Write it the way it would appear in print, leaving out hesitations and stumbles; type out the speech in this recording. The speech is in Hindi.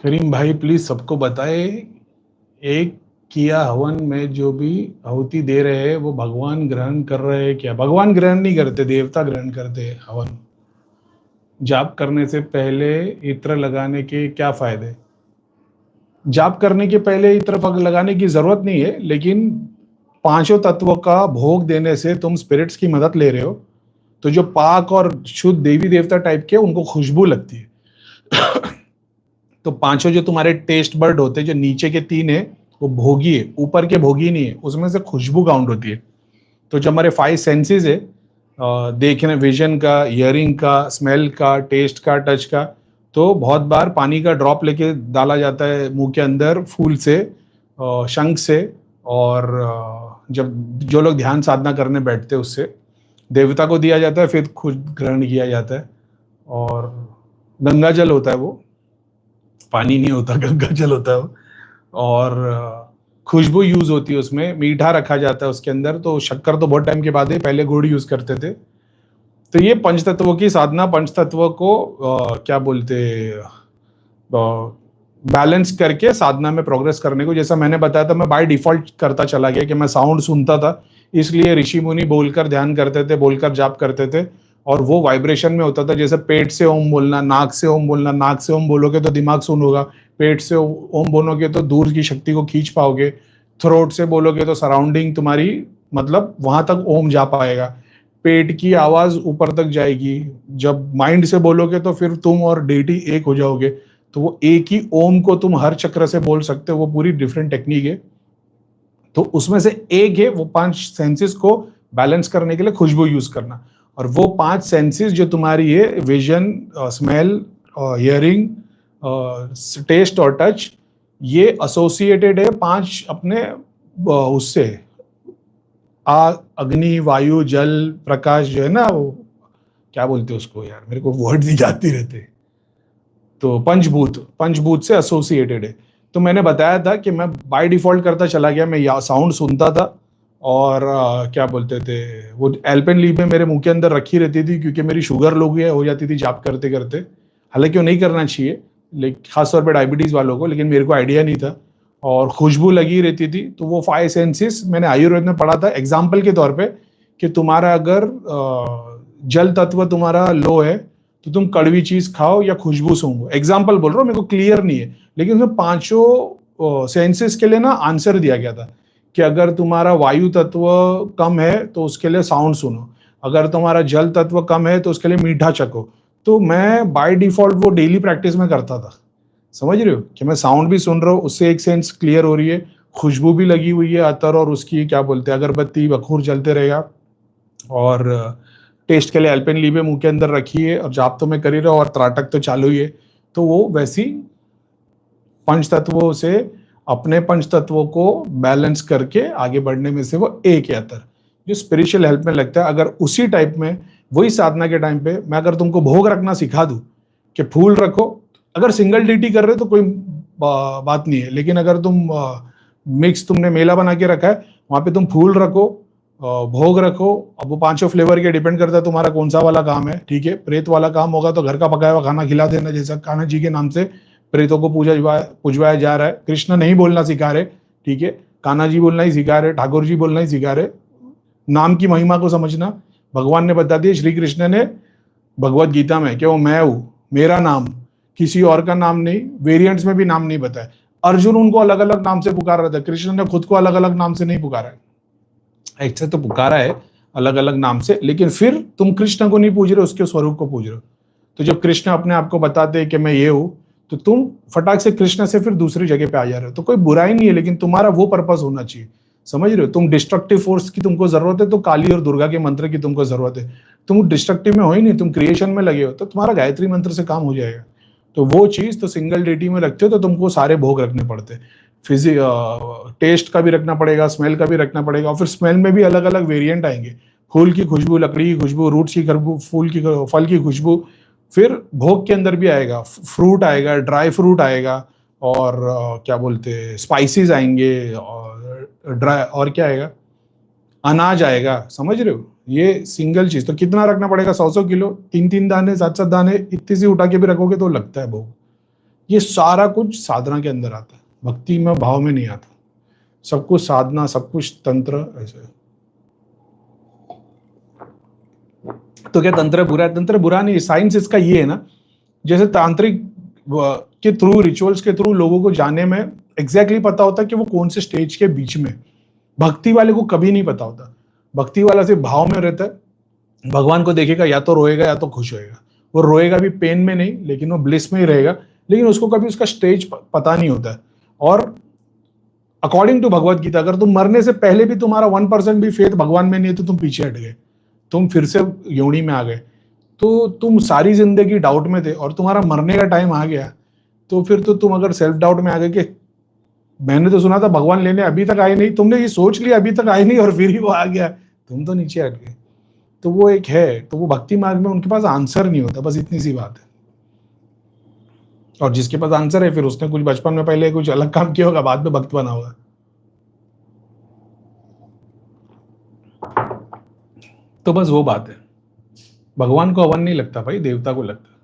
करीम भाई प्लीज सबको बताए, एक किया हवन में जो भी आहुति दे रहे हैं वो भगवान ग्रहण कर रहे हैं क्या? भगवान ग्रहण नहीं करते, देवता ग्रहण करते हैं हवन। जाप करने से पहले इत्र लगाने के क्या फायदे? जाप करने के पहले इत्र लगाने की जरूरत नहीं है, लेकिन पांचों तत्वों का भोग देने से तुम स्पिरिट्स की मदद ले रहे हो। तो जो पाक और शुद्ध देवी देवता टाइप के उनको खुशबू लगती है। तो पांचों जो तुम्हारे टेस्ट बर्ड होते हैं, जो नीचे के तीन है वो भोगी है, ऊपर के भोगी नहीं है, उसमें से खुशबू काउंट होती है। तो जो हमारे फाइव सेंसेस है, देखने, विजन का, हियरिंग का, स्मेल का, टेस्ट का, टच का, तो बहुत बार पानी का ड्रॉप लेके डाला जाता है मुंह के अंदर फूल से, शंख से, और जब जो लोग ध्यान साधना करने बैठते हैं उससे देवता को दिया जाता है, फिर खुद ग्रहण किया जाता है। और गंगा जल होता है वो, पानी नहीं होता, गंगा जल होता है वो। और खुशबू यूज होती है उसमें, मीठा रखा जाता है उसके अंदर। तो शक्कर तो बहुत टाइम के बाद है, पहले गुड़ यूज करते थे। तो ये पंचतत्वों की साधना, पंचतत्व को क्या बोलते, बैलेंस करके साधना में प्रोग्रेस करने को, जैसा मैंने बताया था, मैं बाय डिफॉल्ट करता चला गया कि मैं साउंड सुनता था, इसलिए ऋषि मुनि बोलकर ध्यान करते थे, बोलकर जाप करते थे, और वो वाइब्रेशन में होता था। जैसे पेट से ओम बोलना, नाक से ओम बोलना, नाक से ओम बोलोगे तो दिमाग सुन होगा, पेट से ओम बोलोगे तो दूर की शक्ति को खींच पाओगे, थ्रोट से बोलोगे तो सराउंडिंग तुम्हारी, मतलब वहां तक ओम जा पाएगा, पेट की आवाज ऊपर तक जाएगी। जब माइंड से बोलोगे तो फिर तुम और डेटी एक हो जाओगे। तो वो एक ही ओम को तुम हर चक्र से बोल सकते हो, वो पूरी डिफरेंट टेक्निक है। तो उसमें से एक है वो पांच सेंसेस को बैलेंस करने के लिए खुशबू यूज करना। और वो पांच सेंसेस जो तुम्हारी है, विजन, स्मेल, हियरिंग, टेस्ट और टच, ये एसोसिएटेड है पांच अपने उससे, आग, अग्नि, वायु, जल, प्रकाश, जो है ना, वो क्या बोलते हैं उसको यार, मेरे को वर्ड ही जाती रहते। तो पंचभूत, पंचभूत से एसोसिएटेड है। तो मैंने बताया था कि मैं बाय डिफॉल्ट करता चला गया, मैं साउंड सुनता था, और क्या बोलते थे, वो एल्पेन लीब में मेरे मुंह के अंदर रखी रहती थी, क्योंकि मेरी शुगर लोग हो जाती थी जाप करते करते। हालांकि वो नहीं करना चाहिए, लेकिन खासतौर पर डायबिटीज वालों को, लेकिन मेरे को आइडिया नहीं था, और खुशबू लगी रहती थी। तो वो फाइव सेंसेस मैंने आयुर्वेद में पढ़ा था एग्जाम्पल के तौर पे, कि तुम्हारा अगर जल तत्व तुम्हारा लो है तो तुम कड़वी चीज खाओ या खुशबू सूंघो। एग्जाम्पल बोल रहा हूँ, मेरे को क्लियर नहीं है, लेकिन उसमें पांचों सेंसेस के लिए ना आंसर दिया गया था कि अगर तुम्हारा वायु तत्व कम है तो उसके लिए साउंड सुनो, अगर तुम्हारा जल तत्व कम है तो उसके लिए मीठा चखो। तो मैं बाय डिफॉल्ट वो डेली प्रैक्टिस में करता था। समझ रहे हो कि मैं साउंड भी सुन रहा हूँ, उससे एक सेंस क्लियर हो रही है, खुशबू भी लगी हुई है, अतर और उसकी क्या बोलते हैं अगरबत्ती, बखूर जलते रहेगा, और टेस्ट के लिए एल्पेनलीबे मुंह के अंदर रखी है, और जाप तो मैं कर ही रहा हूँ, और त्राटक तो चालू ही है। तो वो वैसी पंच तत्वों से अपने पंच तत्वों को बैलेंस करके आगे बढ़ने में से वो एक यातर जो स्पिरिचुअल हेल्प में लगता है। अगर उसी टाइप में वही साधना के टाइम पे मैं अगर तुमको भोग रखना सिखा दूं कि फूल रखो, अगर सिंगल डीटी कर रहे हो तो कोई बात नहीं है, लेकिन अगर तुम मिक्स तुमने मेला बना के रखा है, वहां पे तुम फूल रखो, भोग रखो। अब वो पांचों फ्लेवर के डिपेंड करता है तुम्हारा कौन सा वाला काम है। ठीक है, प्रेत वाला काम होगा तो घर का पकाया हुआ खाना खिला देना, जैसा कान्हा जी के नाम से प्रेतों को पुजवाया जा रहा है। कृष्ण नहीं बोलना सिखा रहे, ठीक है, कान्हा जी बोलना ही सिखा रहे, ठाकुर जी बोलना ही सिखा रहे। नाम की महिमा को समझना, भगवान ने बता दिया, श्री कृष्ण ने भगवत गीता में कि वो मैं हूं, मेरा नाम, किसी और का नाम नहीं, वेरिएंट्स में भी नाम नहीं बताया। अर्जुन उनको अलग अलग नाम से पुकार रहा था, कृष्ण ने खुद को अलग अलग नाम से नहीं पुकारा है, ऐसे तो पुकारा है अलग अलग नाम से, लेकिन फिर तुम कृष्ण को नहीं पूज रहे, उसके स्वरूप को पूज रहे हो। तो जब कृष्ण अपने आप को बताते हैं कि मैं ये हूं, तो तुम फटाक से कृष्ण से फिर दूसरी जगह पे आ जा रहे हो। तो कोई बुराई नहीं है, लेकिन तुम्हारा वो पर्पस होना चाहिए। समझ रहे हो, तुम डिस्ट्रक्टिव फोर्स की तुमको जरूरत है तो काली और दुर्गा के मंत्र की तुमको जरूरत है। तुम डिस्ट्रक्टिव में हो ही नहीं, तुम क्रिएशन में लगे हो, तो तुम्हारा गायत्री मंत्र से काम हो जाएगा। तो वो चीज तो सिंगल डेटी में रखते हो तो तुमको सारे भोग रखने पड़ते हैं। टेस्ट का भी रखना पड़ेगा, स्मेल का भी रखना पड़ेगा, और फिर स्मेल में भी अलग अलग वेरिएंट आएंगे, फूल की खुशबू, लकड़ी की खुशबू, रूट की खुशबू, फूल की, फल की खुशबू। फिर भोग के अंदर भी आएगा, फ्रूट आएगा, ड्राई फ्रूट आएगा, और क्या बोलते हैं स्पाइसेस आएंगे, और ड्राई, और क्या आएगा, अनाज आएगा। समझ रहे हो, ये सिंगल चीज तो कितना रखना पड़ेगा, 100 किलो, 3 दाने, 7 दाने, इतनी सी उठा के भी रखोगे तो लगता है भोग। ये सारा कुछ साधना के अंदर आता है, भक्ति में भाव में नहीं आता। सब कुछ साधना, सब कुछ तंत्र ऐसे। तो क्या तंत्र बुरा है? तंत्र बुरा नहीं, साइंस इसका ये है ना, जैसे तांत्रिक के थ्रू, रिचुअल्स के थ्रू लोगों को जाने में एग्जैक्टली पता होता है कि वो कौन से स्टेज के बीच में। भक्ति वाले को कभी नहीं पता होता। भक्ति वाला सिर्फ भाव में रहता है, भगवान को देखेगा, या तो रोएगा या तो खुश होएगा। वो रोएगा भी पेन में नहीं, लेकिन वो ब्लिस में ही रहेगा, लेकिन उसको कभी उसका स्टेज पता नहीं होता है। और अकॉर्डिंग टू भगवत गीता, अगर तुम मरने से पहले भी तुम्हारा 1% भी फेथ भगवान में नहीं है तो तुम पीछे हट गए, तुम फिर से योनि में आ गए। तो तुम सारी जिंदगी डाउट में थे और तुम्हारा मरने का टाइम आ गया, तो फिर तो तुम अगर सेल्फ डाउट में आ गए कि मैंने तो सुना था भगवान लेने अभी तक आए नहीं, तुमने ये सोच लिया अभी तक आए नहीं और फिर ही वो आ गया, तुम तो नीचे हट गए। तो वो एक है, तो वो भक्ति मार्ग में उनके पास आंसर नहीं होता, बस इतनी सी बात है। और जिसके पास आंसर है, फिर उसने कुछ बचपन में पहले कुछ अलग काम किया होगा, बाद में भक्त बना होगा। तो बस वो बात है, भगवान को हवन नहीं लगता भाई, देवता को लगता है।